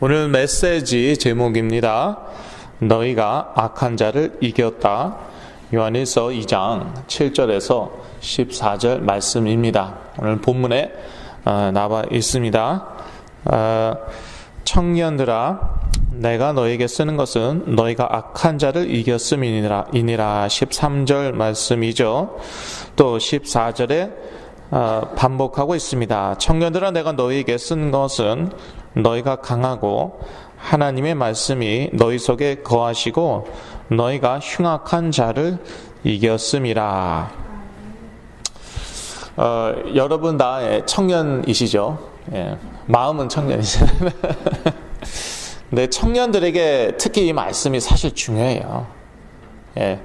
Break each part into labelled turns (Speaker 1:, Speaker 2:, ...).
Speaker 1: 오늘 메시지 제목입니다. 너희가 악한 자를 이겼다. 요한일서 2장 7절에서 14절 말씀입니다. 오늘 본문에 나와 있습니다. 청년들아, 내가 너에게 쓰는 것은 너희가 악한 자를 이겼음이니라 13절 말씀이죠. 또 14절에 반복하고 있습니다. 청년들아, 내가 너희에게 쓴 것은 너희가 강하고 하나님의 말씀이 너희 속에 거하시고 너희가 흉악한 자를 이겼음이라. 여러분 다 청년이시죠? 예, 마음은 청년이시잖아요. 근데 청년들에게 특히 이 말씀이 사실 중요해요. 예.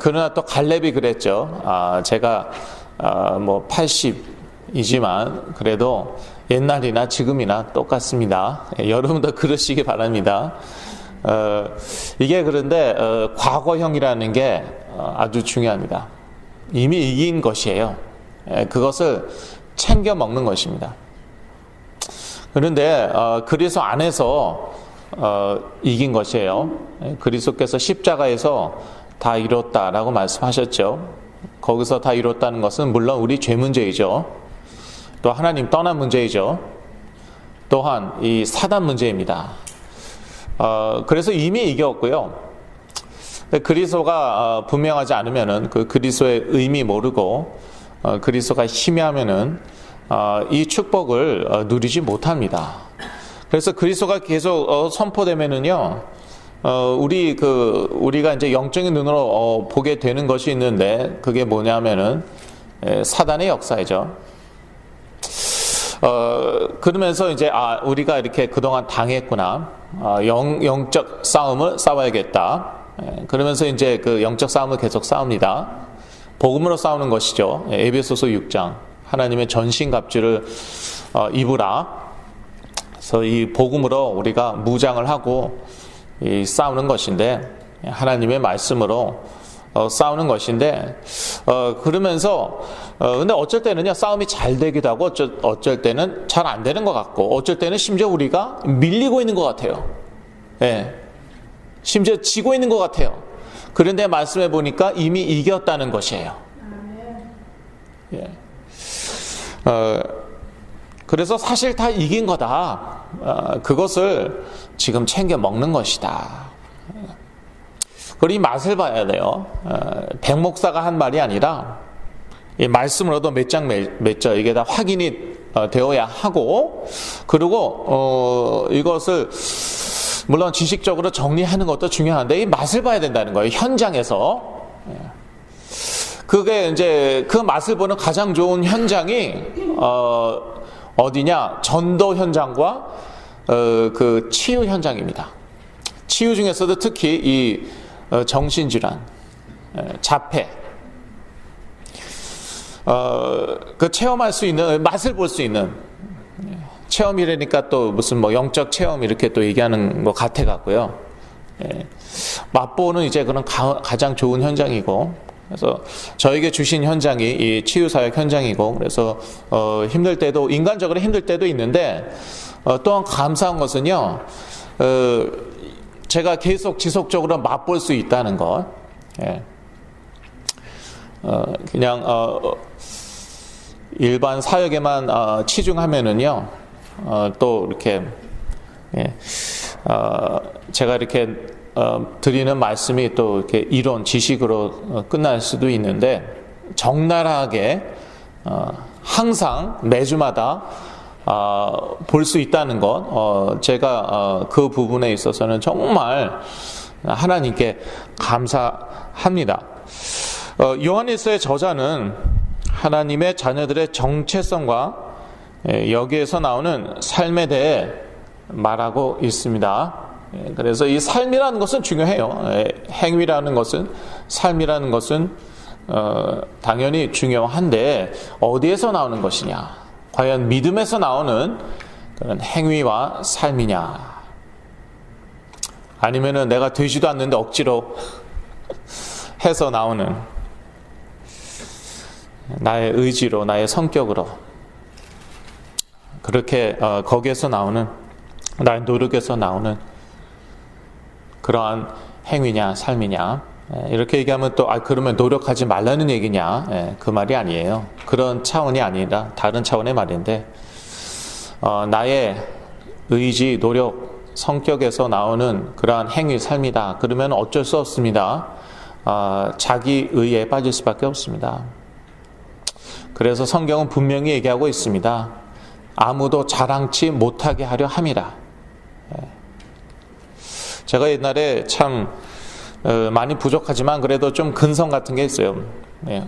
Speaker 1: 그러나 또 갈렙이 그랬죠. 제가 80이지만 그래도 옛날이나 지금이나 똑같습니다. 여러분도 그러시기 바랍니다. 이게 그런데 과거형이라는 게 아주 중요합니다. 이미 이긴 것이에요. 그것을 챙겨 먹는 것입니다. 그런데 그리스도 안에서 이긴 것이에요. 그리스도께서 십자가에서 다 이뤘다라고 말씀하셨죠. 거기서 다 이뤘다는 것은 물론 우리 죄 문제이죠. 또 하나님 떠난 문제이죠. 또한 이 사단 문제입니다. 그래서 이미 이겼고요. 그리스도가 분명하지 않으면은 그 그리스도의 의미 모르고 그리스도가 희미하면은 이 축복을 누리지 못합니다. 그래서 그리스도가 계속 선포되면은요, 우리가 이제 영적인 눈으로 보게 되는 것이 있는데, 그게 뭐냐면은 사단의 역사이죠. 그러면서 이제 우리가 이렇게 그동안 당했구나, 영적 싸움을 싸워야겠다. 그러면서 이제 그 영적 싸움을 계속 싸웁니다. 복음으로 싸우는 것이죠. 에베소서 6장 하나님의 전신갑주를 입으라. 그래서 이 복음으로 우리가 무장을 하고 싸우는 것인데, 하나님의 말씀으로 싸우는 것인데, 그러면서 근데 어쩔 때는요, 싸움이 잘 되기도 하고 어쩔 때는 잘 안 되는 것 같고, 어쩔 때는 심지어 우리가 밀리고 있는 것 같아요. 예, 심지어 지고 있는 것 같아요. 그런데 말씀해 보니까 이미 이겼다는 것이에요. 예. 그래서 사실 다 이긴 거다. 그것을 지금 챙겨 먹는 것이다. 그리고 이 맛을 봐야 돼요. 백 목사가 한 말이 아니라 이 말씀으로도 몇 장 몇 절 이게 다 확인이 되어야 하고, 그리고 이것을 물론 지식적으로 정리하는 것도 중요한데 이 맛을 봐야 된다는 거예요. 현장에서. 그게 이제 그 맛을 보는 가장 좋은 현장이 어디냐? 전도 현장과 그 치유 현장입니다. 치유 중에서도 특히 이 정신질환, 자폐, 그 체험할 수 있는, 맛을 볼 수 있는, 체험이라니까 또 무슨 영적 체험 이렇게 또 얘기하는 것 같아 갖고요. 맛보는 이제 그런 가장 좋은 현장이고, 그래서 저에게 주신 현장이 이 치유사역 현장이고, 그래서 힘들 때도, 인간적으로 힘들 때도 있는데, 또한 감사한 것은요, 제가 계속 지속적으로 맛볼 수 있다는 것. 그냥 일반 사역에만 치중하면은요, 또 이렇게 제가 이렇게 드리는 말씀이 또 이렇게 이론 지식으로 끝날 수도 있는데, 적나라하게 항상 매주마다 볼 수 있다는 것, 제가 그 부분에 있어서는 정말 하나님께 감사합니다. 요한일서의 저자는 하나님의 자녀들의 정체성과 여기에서 나오는 삶에 대해 말하고 있습니다. 그래서 이 삶이라는 것은 중요해요. 행위라는 것은, 삶이라는 것은 당연히 중요한데 어디에서 나오는 것이냐? 과연 믿음에서 나오는 그런 행위와 삶이냐? 아니면은 내가 되지도 않는데 억지로 해서 나오는 나의 의지로, 나의 성격으로 그렇게 거기에서 나오는 나의 노력에서 나오는 그러한 행위냐 삶이냐, 이렇게 얘기하면 또 그러면 노력하지 말라는 얘기냐, 그 말이 아니에요. 그런 차원이 아니라 다른 차원의 말인데, 나의 의지, 노력, 성격에서 나오는 그러한 행위 삶이다. 그러면 어쩔 수 없습니다. 자기 의에 빠질 수밖에 없습니다. 그래서 성경은 분명히 얘기하고 있습니다. 아무도 자랑치 못하게 하려 함이라. 제가 옛날에 참 많이 부족하지만 그래도 좀 근성 같은 게 있어요.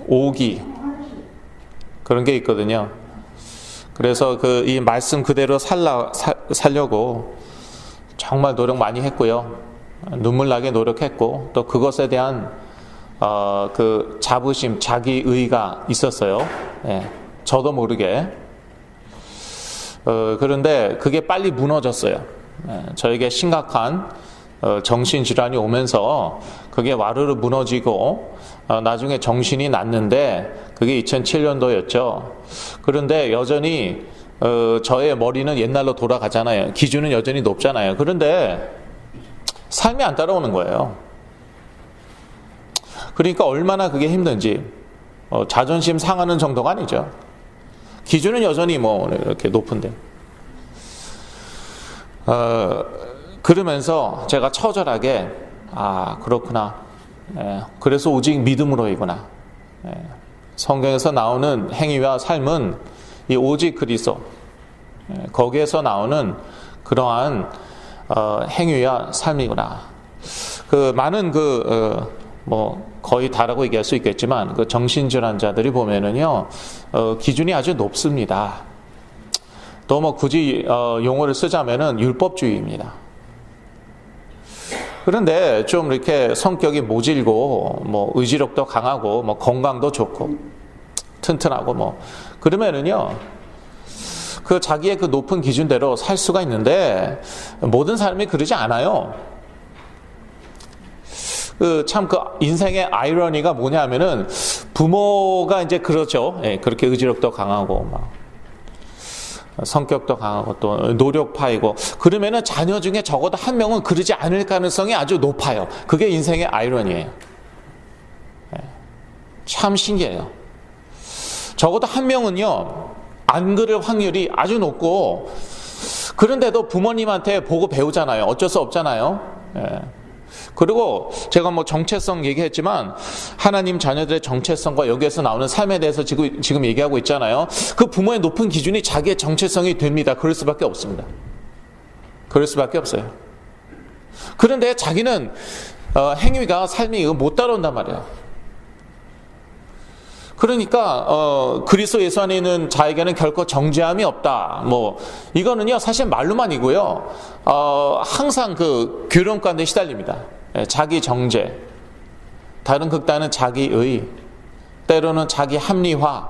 Speaker 1: 오기 그런 게 있거든요. 그래서 이 말씀 그대로 살려고 정말 노력 많이 했고요. 눈물 나게 노력했고 또 그것에 대한 그 자부심, 자기의가 있었어요. 저도 모르게. 그런데 그게 빨리 무너졌어요. 저에게 심각한 정신질환이 오면서 그게 와르르 무너지고 나중에 정신이 났는데 그게 2007년도였죠. 그런데 여전히 저의 머리는 옛날로 돌아가잖아요. 기준은 여전히 높잖아요. 그런데 삶이 안 따라오는 거예요. 그러니까 얼마나 그게 힘든지, 자존심 상하는 정도가 아니죠. 기준은 여전히 이렇게 높은데. 그러면서 제가 처절하게, 그렇구나. 그래서 오직 믿음으로이구나. 성경에서 나오는 행위와 삶은 이 오직 그리스도, 거기에서 나오는 그러한 행위와 삶이구나. 많은 거의 다라고 얘기할 수 있겠지만 그 정신질환자들이 보면은요, 기준이 아주 높습니다. 또 굳이 용어를 쓰자면은 율법주의입니다. 그런데 좀 이렇게 성격이 모질고 의지력도 강하고 건강도 좋고 튼튼하고 그러면은요, 그 자기의 그 높은 기준대로 살 수가 있는데 모든 사람이 그러지 않아요. 참 인생의 아이러니가 뭐냐면은 부모가 이제 그렇죠. 그렇게 의지력도 강하고 성격도 강하고 또 노력파이고 그러면은 자녀 중에 적어도 한 명은 그러지 않을 가능성이 아주 높아요. 그게 인생의 아이러니예요. 참 신기해요. 적어도 한 명은요, 안 그럴 확률이 아주 높고, 그런데도 부모님한테 보고 배우잖아요. 어쩔 수 없잖아요. 그리고 제가 정체성 얘기했지만 하나님 자녀들의 정체성과 여기에서 나오는 삶에 대해서 지금 얘기하고 있잖아요. 그 부모의 높은 기준이 자기의 정체성이 됩니다. 그럴 수밖에 없습니다. 그럴 수밖에 없어요. 그런데 자기는 행위가 삶이 못 따라온단 말이에요. 그러니까 그리스도 예수 안에 있는 자에게는 결코 정죄함이 없다. 이거는요 사실 말로만이고요. 항상 그 교령 가운데 시달립니다. 자기 정죄, 다른 극단은 자기의, 때로는 자기 합리화.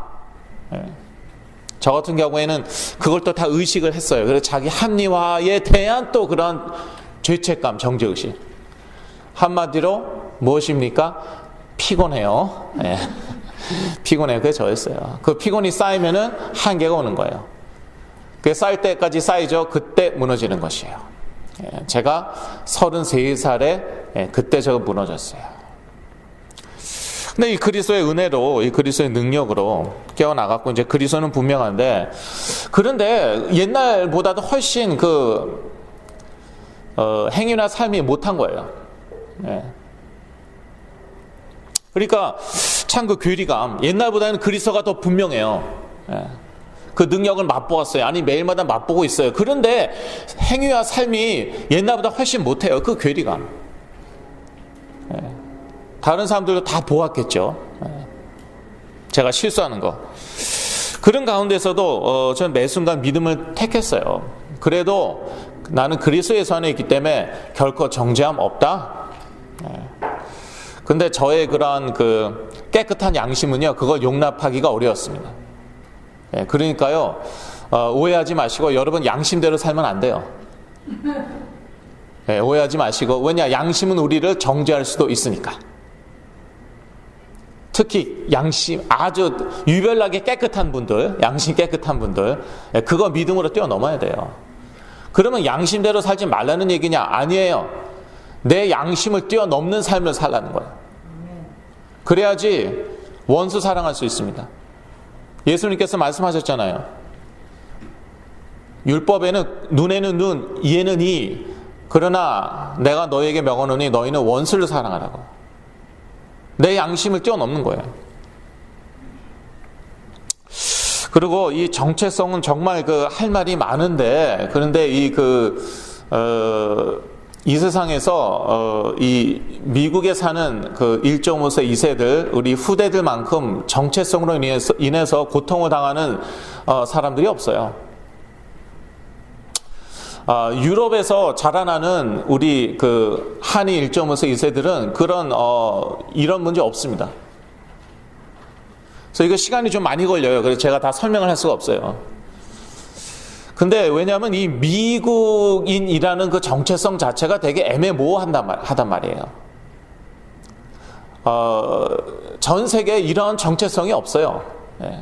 Speaker 1: 저 같은 경우에는 그걸 또 다 의식을 했어요. 그래서 자기 합리화에 대한 또 그런 죄책감, 정죄의식. 한마디로 무엇입니까? 피곤해요. 피곤해요. 그게 저였어요. 그 피곤이 쌓이면은 한계가 오는 거예요. 그게 쌓일 때까지 쌓이죠. 그때 무너지는 것이에요. 제가 33살에 그때 제가 무너졌어요. 근데 이 그리스도의 은혜로, 이 그리스도의 능력으로 깨어나갔고, 이제 그리스도는 분명한데, 그런데 옛날보다도 훨씬 행위나 삶이 못한 거예요. 그러니까 참 그 괴리감, 옛날보다는 그리스도가 더 분명해요. 그 능력을 맛보았어요. 아니 매일마다 맛보고 있어요. 그런데 행위와 삶이 옛날보다 훨씬 못해요. 그 괴리감. 다른 사람들도 다 보았겠죠. 제가 실수하는 거. 그런 가운데서도 저는 매 순간 믿음을 택했어요. 그래도 나는 그리스도의 안에 있기 때문에 결코 정죄함 없다. 근데 저의 그러한 깨끗한 양심은요, 그걸 용납하기가 어려웠습니다. 그러니까요, 오해하지 마시고, 여러분 양심대로 살면 안 돼요. 오해하지 마시고, 왜냐, 양심은 우리를 정죄할 수도 있으니까. 특히 양심, 아주 유별나게 깨끗한 분들, 양심 깨끗한 분들, 그거 믿음으로 뛰어넘어야 돼요. 그러면 양심대로 살지 말라는 얘기냐? 아니에요. 내 양심을 뛰어넘는 삶을 살라는 거예요. 그래야지 원수 사랑할 수 있습니다. 예수님께서 말씀하셨잖아요. 율법에는 눈에는 눈, 이에는 이. 그러나 내가 너에게 명하노니 너희는 원수를 사랑하라고. 내 양심을 뛰어넘는 거예요. 그리고 이 정체성은 정말 할 말이 많은데, 그런데 이 세상에서 이 미국에 사는 1.5세 2세들, 우리 후대들만큼 정체성으로 인해서 고통을 당하는 사람들이 없어요. 유럽에서 자라나는 우리 한이 1.5세 2세들은 이런 문제 없습니다. 그래서 이거 시간이 좀 많이 걸려요. 그래서 제가 다 설명을 할 수가 없어요. 근데 왜냐하면 이 미국인이라는 그 정체성 자체가 되게 애매모호하단 말이에요. 전 세계에 이런 정체성이 없어요. 예.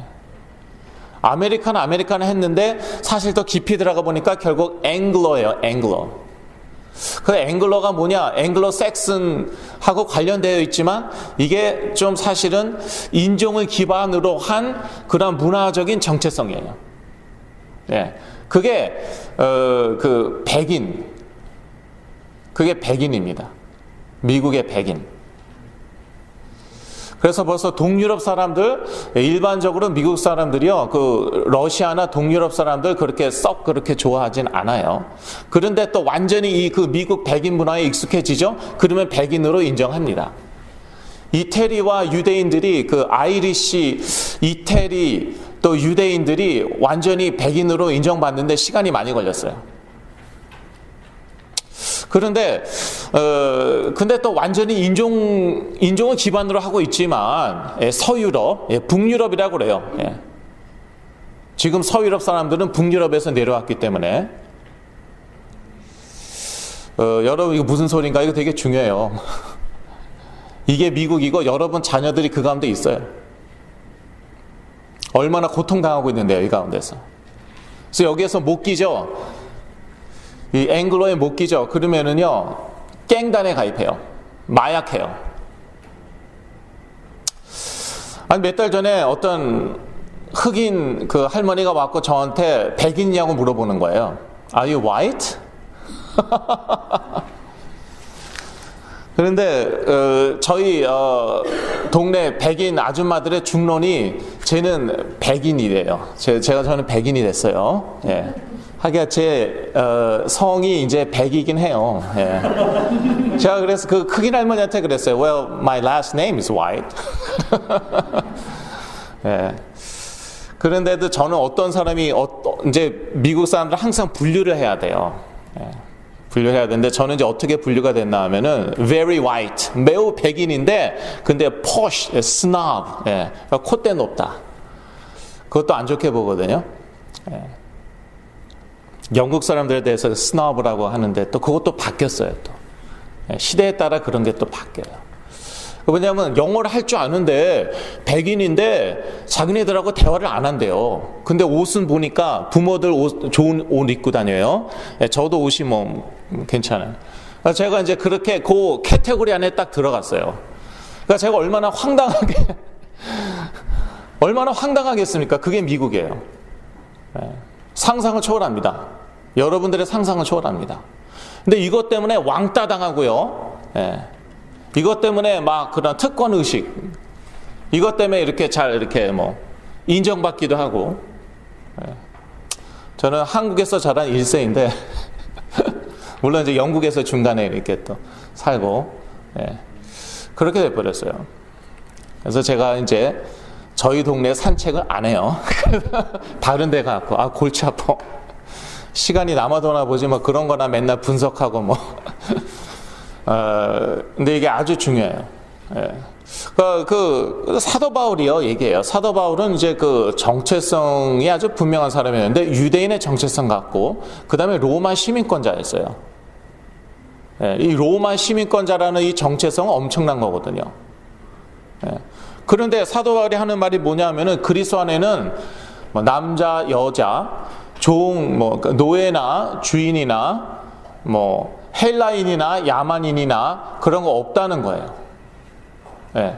Speaker 1: 아메리카노 했는데 사실 더 깊이 들어가 보니까 결국 앵글로예요. 앵글로. 그 앵글로가 뭐냐? 앵글로 섹슨하고 관련되어 있지만 이게 좀 사실은 인종을 기반으로 한 그런 문화적인 정체성이에요. 예. 그게 백인. 그게 백인입니다. 미국의 백인. 그래서 벌써 동유럽 사람들, 일반적으로 미국 사람들이요, 러시아나 동유럽 사람들 그렇게 좋아하진 않아요. 그런데 또 완전히 미국 백인 문화에 익숙해지죠? 그러면 백인으로 인정합니다. 이태리와 유대인들이 아이리시, 이태리, 또 유대인들이 완전히 백인으로 인정받는데 시간이 많이 걸렸어요. 그런데 근데 또 완전히 인종을 기반으로 하고 있지만 서유럽, 북유럽이라고 그래요. 지금 서유럽 사람들은 북유럽에서 내려왔기 때문에 여러분 이거 무슨 소린가? 이거 되게 중요해요. 이게 미국이고 여러분 자녀들이 그 가운데 있어요. 얼마나 고통당하고 있는데요, 이 가운데서. 그래서 여기에서 못 끼죠. 이 앵글로에 못 끼죠. 그러면은요, 갱단에 가입해요. 마약해요. 몇 달 전에 어떤 흑인 할머니가 왔고 저한테 백인이냐고 물어보는 거예요. Are you white? 그런데 저희 동네 백인 아줌마들의 중론이 쟤는 백인이래요. 저는 백인이 됐어요. 예. 하기야 제 성이 이제 백이긴 해요. 예. 제가 그래서 흑인 할머니한테 그랬어요. Well, my last name is white. 예. 그런데도 저는 어떤 사람이 이제 미국 사람들 항상 분류를 해야 돼요. 예. 분류해야 되는데 저는 이제 어떻게 분류가 됐나 하면은 very white, 매우 백인인데 근데 posh, snob, 예. 그러니까 콧대 높다. 그것도 안 좋게 보거든요. 예. 영국 사람들에 대해서 snob라고 하는데 또 그것도 바뀌었어요. 또 예. 시대에 따라 그런 게 또 바뀌어요. 왜냐하면 영어를 할 줄 아는데 백인인데 자기네들하고 대화를 안 한대요. 근데 옷은 보니까 부모들 좋은 옷 입고 다녀요. 예, 저도 옷이 괜찮아요. 그러니까 제가 이제 그렇게 그 카테고리 안에 딱 들어갔어요. 그러니까 제가 얼마나 황당하겠습니까? 그게 미국이에요. 예, 상상을 초월합니다. 여러분들의 상상을 초월합니다. 근데 이것 때문에 왕따 당하고요. 예. 이것 때문에 막 그런 특권 의식, 이것 때문에 이렇게 인정받기도 하고. 저는 한국에서 자란 1세인데 물론 이제 영국에서 중간에 이렇게 또 살고 그렇게 돼버렸어요. 그래서 제가 이제 저희 동네 산책을 안 해요. 다른 데 가고 골치 아파. 시간이 남아도나 보지 그런 거나 맨날 분석하고 근데 이게 아주 중요해요. 예. 사도 바울이요, 얘기해요. 사도 바울은 이제 정체성이 아주 분명한 사람이었는데, 유대인의 정체성 갖고, 그 다음에 로마 시민권자였어요. 예. 이 로마 시민권자라는 이 정체성은 엄청난 거거든요. 예. 그런데 사도 바울이 하는 말이 뭐냐 하면은, 그리스도 안에는 남자, 여자, 뭐 노예나 주인이나 뭐 헬라인이나 야만인이나 그런 거 없다는 거예요. 예.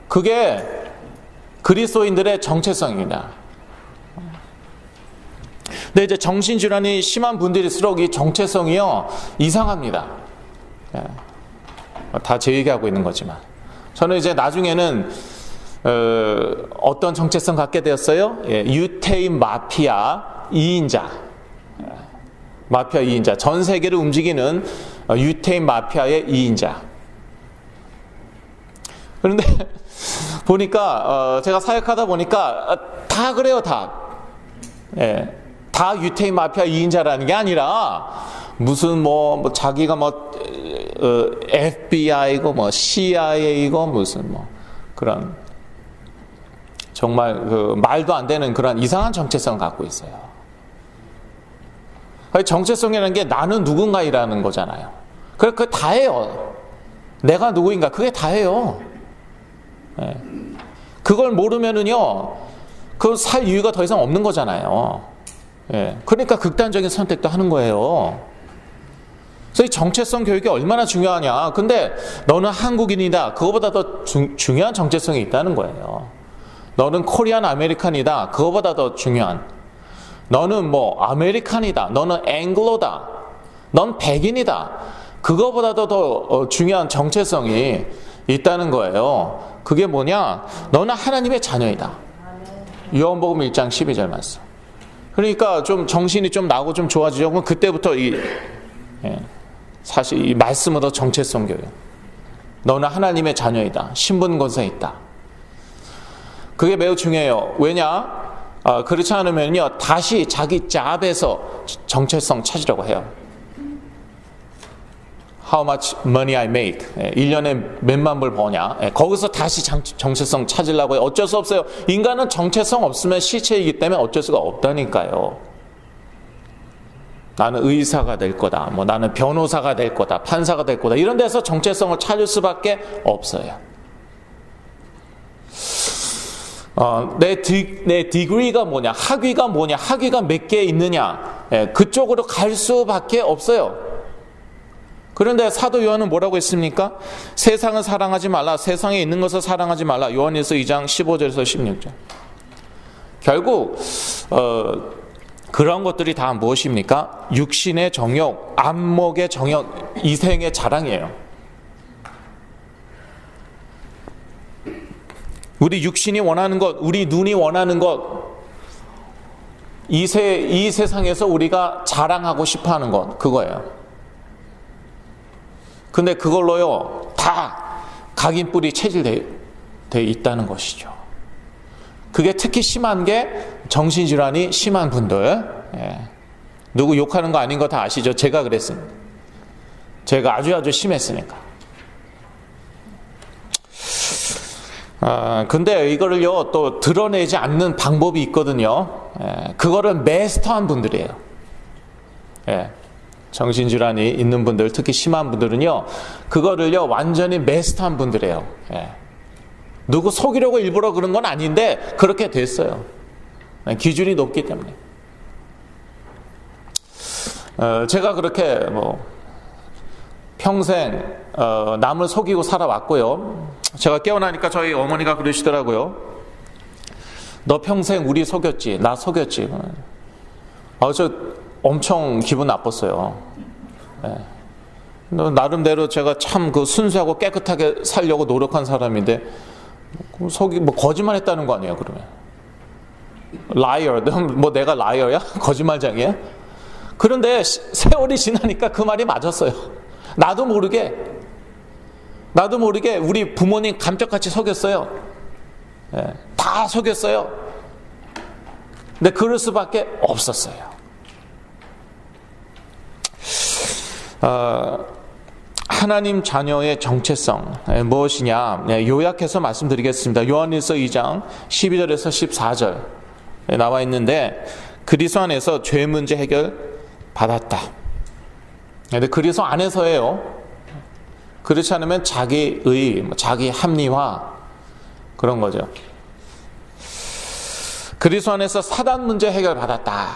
Speaker 1: 그게 그리스도인들의 정체성입니다. 근데 이제 정신질환이 심한 분들일수록 이 정체성이요 이상합니다. 예. 다 제 얘기하고 있는 거지만 저는 이제 나중에는 어떤 정체성 갖게 되었어요? 예, 유태인 마피아 2인자. 마피아 2인자. 전 세계를 움직이는 유태인 마피아의 2인자. 그런데 보니까 제가 사역하다 보니까 다 그래요, 다. 예, 다 유태인 마피아 2인자라는 게 아니라 무슨 뭐 자기가 뭐 FBI고 뭐 CIA고 무슨 뭐 그런 정말 그 말도 안 되는 그런 이상한 정체성을 갖고 있어요. 정체성이라는 게 나는 누군가이라는 거잖아요. 그게 다예요. 내가 누구인가 그게 다예요. 네. 그걸 모르면은요, 그 살 이유가 더 이상 없는 거잖아요. 네. 그러니까 극단적인 선택도 하는 거예요. 그래서 이 정체성 교육이 얼마나 중요하냐. 근데 너는 한국인이다. 그거보다 더 중요한 정체성이 있다는 거예요. 너는 코리안 아메리칸이다. 그거보다 더 중요한. 너는 뭐 아메리칸이다. 너는 앵글로다. 넌 백인이다. 그거보다도 더 중요한 정체성이 있다는 거예요. 그게 뭐냐? 너는 하나님의 자녀이다. 요한복음 1장 12절 말씀. 그러니까 좀 정신이 좀 나고 좀 좋아지죠. 그럼 그때부터 사실 이 말씀으로 정체성 교육. 너는 하나님의 자녀이다. 신분 권세 있다. 그게 매우 중요해요. 왜냐? 그렇지 않으면요, 다시 자기 잡에서 정체성 찾으려고 해요. How much money I make. 1년에 몇만 불 버냐. 거기서 다시 정체성 찾으려고 해요. 어쩔 수 없어요. 인간은 정체성 없으면 시체이기 때문에 어쩔 수가 없다니까요. 나는 의사가 될 거다. 뭐 나는 변호사가 될 거다. 판사가 될 거다. 이런 데서 정체성을 찾을 수밖에 없어요. 내 디그리가 뭐냐, 학위가 뭐냐, 학위가 몇 개 있느냐, 그쪽으로 갈 수밖에 없어요. 그런데 사도 요한은 뭐라고 했습니까? 세상을 사랑하지 말라, 세상에 있는 것을 사랑하지 말라. 요한일서 2장 15절에서 16절. 결국 그런 것들이 다 무엇입니까? 육신의 정욕, 안목의 정욕, 이생의 자랑이에요. 우리 육신이 원하는 것, 우리 눈이 원하는 것, 이 세상에서 우리가 자랑하고 싶어 하는 것, 그거예요. 근데 그걸로요, 다 각인뿔이 체질되어 있다는 것이죠. 그게 특히 심한 게 정신질환이 심한 분들. 예. 누구 욕하는 거 아닌 거 다 아시죠? 제가 그랬습니다. 제가 아주 심했으니까. 근데 이거를요, 또 드러내지 않는 방법이 있거든요. 예. 그거를 메스터한 분들이에요. 예. 정신질환이 있는 분들, 특히 심한 분들은요, 그거를요, 완전히 메스터한 분들이에요. 예. 누구 속이려고 일부러 그런 건 아닌데, 그렇게 됐어요. 기준이 높기 때문에. 제가 그렇게 평생 남을 속이고 살아왔고요. 제가 깨어나니까 저희 어머니가 그러시더라고요. 너 평생 우리 속였지, 나 속였지. 저 엄청 기분 나빴어요. 네. 나름대로 제가 참 그 순수하고 깨끗하게 살려고 노력한 사람인데 거짓말했다는 거 아니에요? 그러면 liar, 뭐 내가 liar야? 거짓말장이야? 그런데 세월이 지나니까 그 말이 맞았어요. 나도 모르게 우리 부모님 감쪽같이 속였어요. 네. 다 속였어요. 근데 그럴 수밖에 없었어요. 하나님 자녀의 정체성 무엇이냐, 요약해서 말씀드리겠습니다. 요한일서 2장 12절에서 14절 나와 있는데, 그리스도 안에서 죄 문제 해결 받았다. 근데 그리스도 안에서예요. 그렇지 않으면 자기의, 자기 합리화 그런 거죠. 그리스도 안에서 사단 문제 해결 받았다.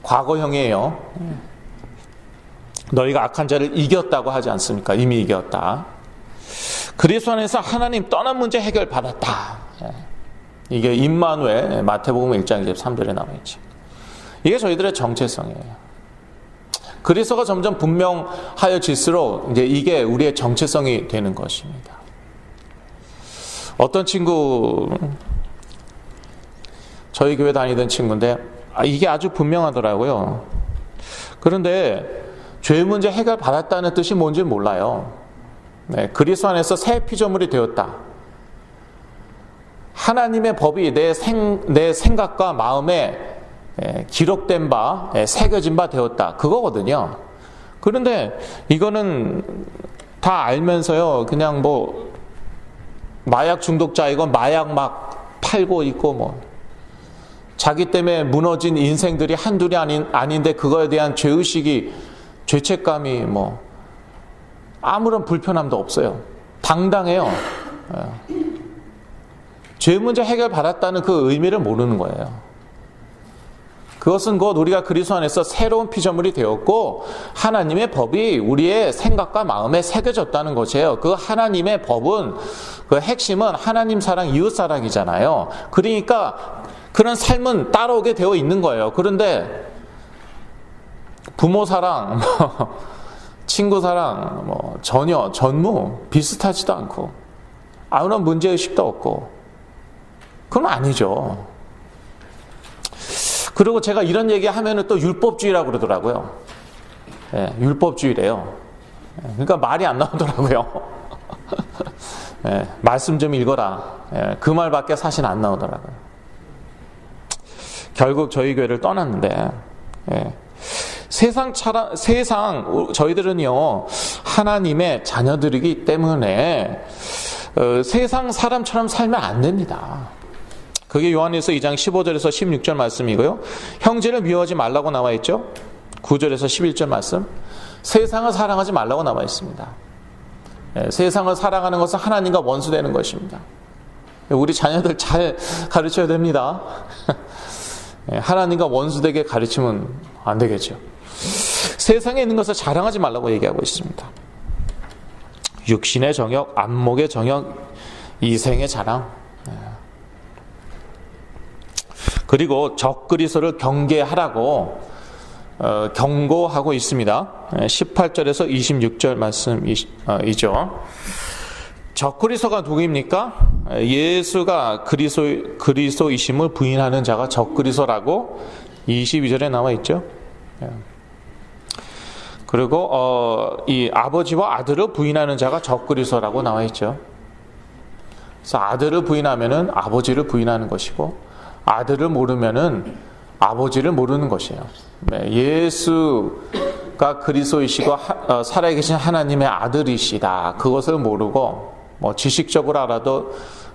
Speaker 1: 과거형이에요. 너희가 악한 자를 이겼다고 하지 않습니까? 이미 이겼다. 그리스도 안에서 하나님 떠난 문제 해결받았다. 이게 임마누엘 마태복음 1장 23절에 나와있지. 이게 저희들의 정체성이에요. 그리스도가 점점 분명하여질수록 이제 이게 우리의 정체성이 되는 것입니다. 어떤 친구, 저희 교회 다니던 친구인데 이게 아주 분명하더라고요. 그런데 죄 문제 해결받았다는 뜻이 뭔지 몰라요. 네, 그리스도 안에서 새 피조물이 되었다. 하나님의 법이 내 생각과 마음에 기록된 바, 새겨진 바 되었다. 그거거든요. 그런데 이거는 다 알면서요, 그냥 뭐 마약 중독자이건 마약 막 팔고 있고 뭐 자기 때문에 무너진 인생들이 한둘이 아닌데 그거에 대한 죄의식이, 죄책감이 뭐 아무런 불편함도 없어요. 당당해요. 죄 문제 해결받았다는 그 의미를 모르는 거예요. 그것은 곧 우리가 그리스도 안에서 새로운 피조물이 되었고 하나님의 법이 우리의 생각과 마음에 새겨졌다는 것이에요. 그 하나님의 법은, 그 핵심은 하나님 사랑, 이웃 사랑이잖아요. 그러니까 그런 삶은 따라오게 되어 있는 거예요. 그런데 부모 사랑, 친구 사랑, 전혀, 전무 비슷하지도 않고 아무런 문제의식도 없고 그건 아니죠. 그리고 제가 이런 얘기 하면은 또 율법주의라고 그러더라고요. 율법주의래요. 그러니까 말이 안 나오더라고요. 말씀 좀 읽어라. 그 말밖에 사실 안 나오더라고요. 결국 저희 교회를 떠났는데, 세상 저희들은요, 하나님의 자녀들이기 때문에, 세상 사람처럼 살면 안 됩니다. 그게 요한일서 2장 15절에서 16절 말씀이고요. 형제를 미워하지 말라고 나와 있죠. 9절에서 11절 말씀. 세상을 사랑하지 말라고 나와 있습니다. 세상을 사랑하는 것은 하나님과 원수되는 것입니다. 우리 자녀들 잘 가르쳐야 됩니다. 하나님과 원수되게 가르치면 안 되겠죠. 세상에 있는 것을 자랑하지 말라고 얘기하고 있습니다. 육신의 정욕, 안목의 정욕, 이생의 자랑. 그리고 적그리스도를 경계하라고 경고하고 있습니다. 18절에서 26절 말씀이죠. 적그리스도가 누구입니까? 예수가 그리스도이심을 부인하는 자가 적그리스도라고 22절에 나와 있죠. 그리고 이 아버지와 아들을 부인하는 자가 적그리스도라고 나와 있죠. 그래서 아들을 부인하면은 아버지를 부인하는 것이고 아들을 모르면은 아버지를 모르는 것이에요. 예수가 그리스도이시고 살아계신 하나님의 아들이시다. 그것을 모르고 뭐 지식적으로 알아도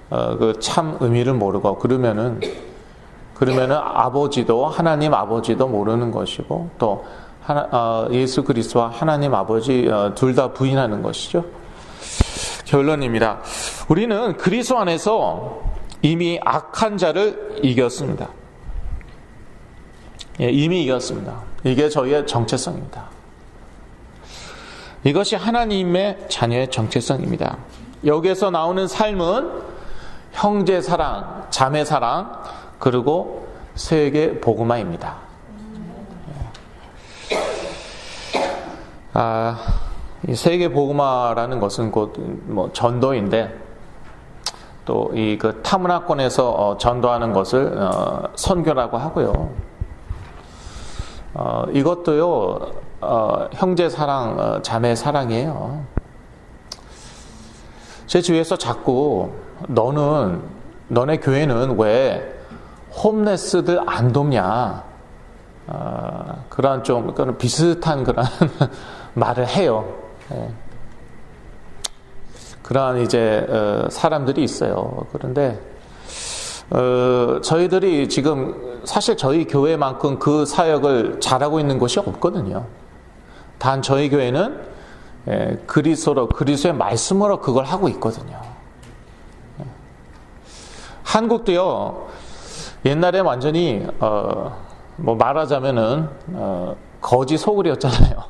Speaker 1: 그 참 의미를 모르고 그러면은 아버지도 하나님 아버지도 모르는 것이고 또 예수 그리스도와 하나님 아버지 둘 다 부인하는 것이죠. 결론입니다. 우리는 그리스도 안에서 이미 악한 자를 이겼습니다. 이미 이겼습니다. 이게 저희의 정체성입니다. 이것이 하나님의 자녀의 정체성입니다. 여기에서 나오는 삶은 형제 사랑, 자매 사랑, 그리고 세계 복음화입니다. 이 세계 복음화라는 것은 곧 뭐 전도인데 또 이 그 타문화권에서 전도하는 것을 선교라고 하고요. 이것도요 형제 사랑, 자매 사랑이에요. 제 주위에서 자꾸 너네 교회는 왜 홈레스들 안 돕냐? 그런 좀 그런 비슷한 그런 말을 해요. 그러한 이제 사람들이 있어요. 그런데 저희들이 지금 사실 저희 교회만큼 그 사역을 잘하고 있는 곳이 없거든요. 단 저희 교회는 그리스도의 말씀으로 그걸 하고 있거든요. 한국도요. 옛날에 완전히 뭐 말하자면은 거지 소굴이었잖아요.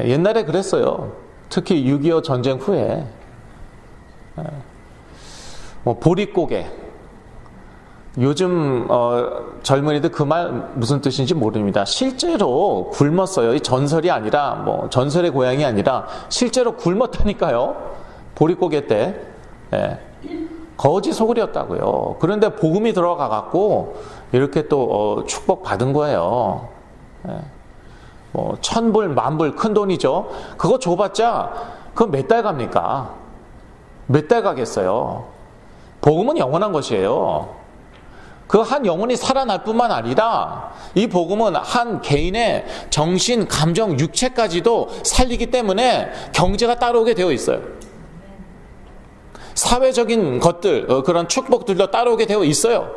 Speaker 1: 옛날에 그랬어요. 특히 6.25 전쟁 후에 뭐 보릿고개. 요즘 젊은이들 그 말 무슨 뜻인지 모릅니다. 실제로 굶었어요. 이 전설이 아니라 뭐 전설의 고향이 아니라 실제로 굶었다니까요. 보릿고개 때 거지 소굴이었다고요. 그런데 복음이 들어가 갖고 이렇게 또 축복 받은 거예요. 뭐 1,000불, 10,000불 큰 돈이죠. 그거 줘봤자 그거 몇 달 갑니까? 몇 달 가겠어요. 복음은 영원한 것이에요. 그 한 영혼이 살아날 뿐만 아니라 이 복음은 한 개인의 정신, 감정, 육체까지도 살리기 때문에 경제가 따라오게 되어 있어요. 사회적인 것들, 그런 축복들도 따라오게 되어 있어요.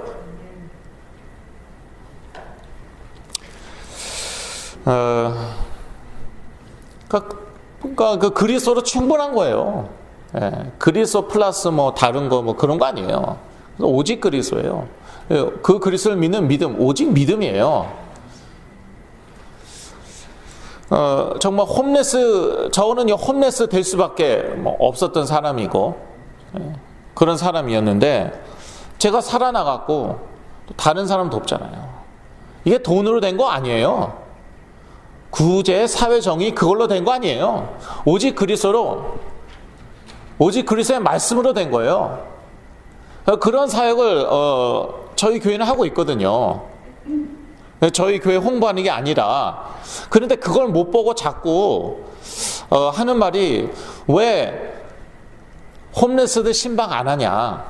Speaker 1: 그러니까 그 그리스도로 충분한 거예요. 그리스도 플러스 뭐 다른 거 뭐 그런 거 아니에요. 오직 그리스도예요. 그 그리스도를 믿는 믿음, 오직 믿음이에요. 정말 저는 홈레스 될 수밖에 뭐 없었던 사람이고, 그런 사람이었는데, 제가 살아나갔고, 다른 사람 돕잖아요. 이게 돈으로 된 거 아니에요. 구제, 사회 정의, 그걸로 된 거 아니에요. 오직 그리스도의 말씀으로 된 거예요. 그런 사역을 저희 교회는 하고 있거든요. 저희 교회 홍보하는 게 아니라. 그런데 그걸 못 보고 자꾸 하는 말이 왜 홈레스들 신방 안 하냐,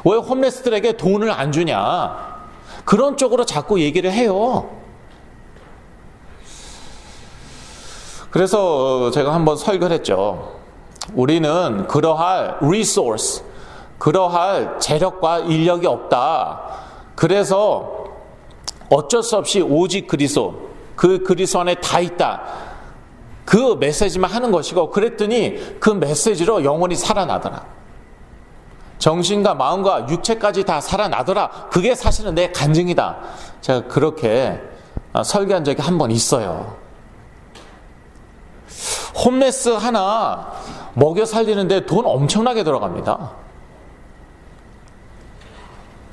Speaker 1: 왜 홈레스들에게 돈을 안 주냐, 그런 쪽으로 자꾸 얘기를 해요. 그래서 제가 한번 설교를 했죠. 우리는 그러할 resource, 그러할 재력과 인력이 없다. 그래서 어쩔 수 없이 오직 그리스도, 그 그리스도 안에 다 있다. 그 메시지만 하는 것이고, 그랬더니 그 메시지로 영혼이 살아나더라. 정신과 마음과 육체까지 다 살아나더라. 그게 사실은 내 간증이다. 제가 그렇게 설교한 적이 한 번 있어요. 홈레스 하나 먹여 살리는데 돈 엄청나게 들어갑니다.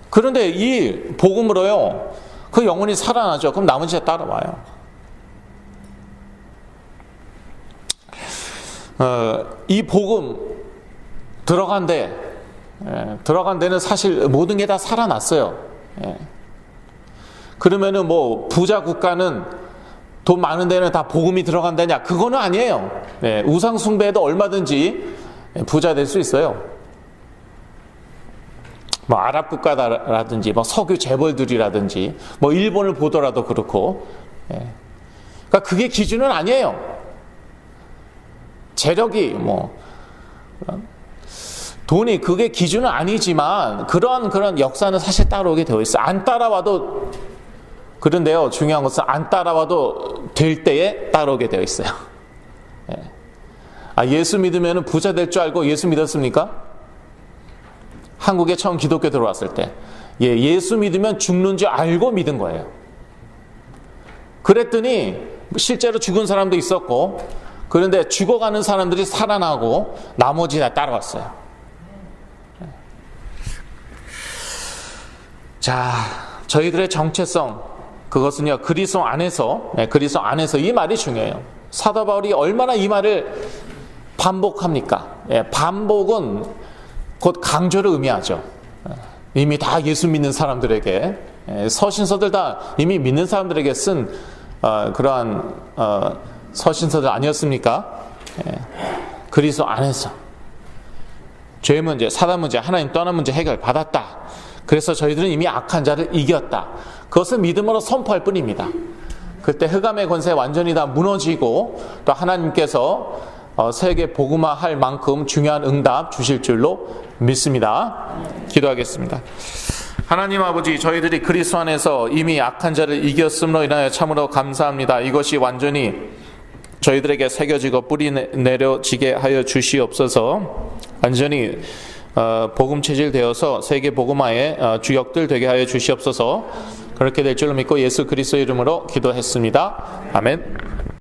Speaker 1: 그런데 이 복음으로요, 그 영혼이 살아나죠. 그럼 나머지 다 따라와요. 이 복음 들어간 데는 사실 모든 게 다 살아났어요. 그러면은 뭐 부자 국가는 돈 많은 데는 다 복음이 들어간다냐? 그거는 아니에요. 우상 숭배에도 얼마든지 부자 될 수 있어요. 뭐 아랍 국가라든지 뭐 석유 재벌들이라든지 뭐 일본을 보더라도 그렇고, 그러니까 그게 기준은 아니에요. 재력이 뭐 돈이 그게 기준은 아니지만 그런 역사는 사실 따라오게 되어 있어요. 안 따라와도, 그런데요, 중요한 것은 안 따라와도 될 때에 따라오게 되어 있어요. 예수 믿으면 부자 될 줄 알고 예수 믿었습니까? 한국에 처음 기독교 들어왔을 때 예수 믿으면 죽는 줄 알고 믿은 거예요. 그랬더니 실제로 죽은 사람도 있었고, 그런데 죽어가는 사람들이 살아나고 나머지 다 따라왔어요. 자, 저희들의 정체성, 그것은요, 그리스도 안에서 이 말이 중요해요. 사도 바울이 얼마나 이 말을 반복합니까? 반복은 곧 강조를 의미하죠. 이미 다 예수 믿는 사람들에게, 서신서들 다 이미 믿는 사람들에게 쓴 그러한 서신서들 아니었습니까? 그리스도 안에서 죄 문제, 사단 문제, 하나님 떠난 문제 해결받았다. 그래서 저희들은 이미 악한 자를 이겼다. 그것을 믿음으로 선포할 뿐입니다. 그때 흑암의 권세 완전히 다 무너지고, 또 하나님께서 세계 복음화할 만큼 중요한 응답 주실 줄로 믿습니다. 기도하겠습니다. 하나님 아버지, 저희들이 그리스도 안에서 이미 악한 자를 이겼음으로 인하여 참으로 감사합니다. 이것이 완전히 저희들에게 새겨지고 뿌리 내려지게 하여 주시옵소서. 완전히 복음 체질되어서 세계 복음화의 주역들 되게 하여 주시옵소서. 그렇게 될 줄로 믿고 예수 그리스도 이름으로 기도했습니다. 아멘.